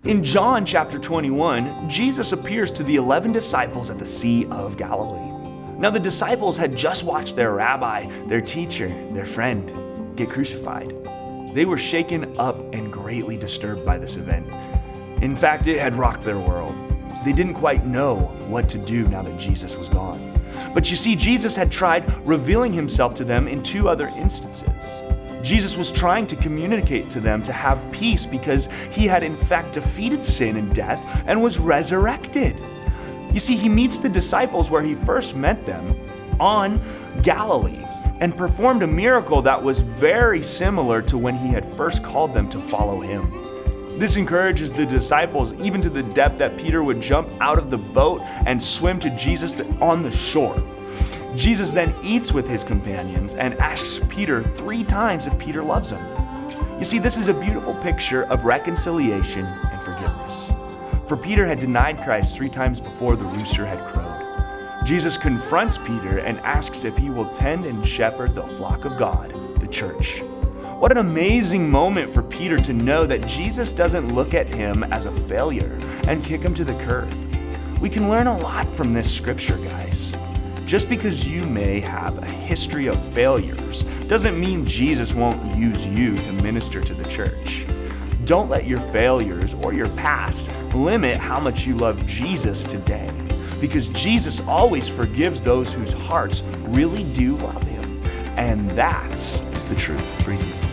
In John chapter 21, Jesus appears to the 11 disciples at the Sea of Galilee. Now the disciples had just watched their rabbi, their teacher, their friend, get crucified. They were shaken up and greatly disturbed by this event. In fact, it had rocked their world. They didn't quite know what to do now that Jesus was gone. But you see, Jesus had tried revealing himself to them in 2 other instances. Jesus was trying to communicate to them to have peace because he had in fact defeated sin and death and was resurrected. You see, he meets the disciples where he first met them on Galilee and performed a miracle that was very similar to when he had first called them to follow him. This encourages the disciples even to the depth that Peter would jump out of the boat and swim to Jesus on the shore. Jesus then eats with his companions and asks Peter 3 times if Peter loves him. You see, this is a beautiful picture of reconciliation and forgiveness. For Peter had denied Christ 3 times before the rooster had crowed. Jesus confronts Peter and asks if he will tend and shepherd the flock of God, the church. What an amazing moment for Peter to know that Jesus doesn't look at him as a failure and kick him to the curb. We can learn a lot from this scripture, guys. Just because you may have a history of failures doesn't mean Jesus won't use you to minister to the church. Don't let your failures or your past limit how much you love Jesus today, because Jesus always forgives those whose hearts really do love him. And that's the truth for you.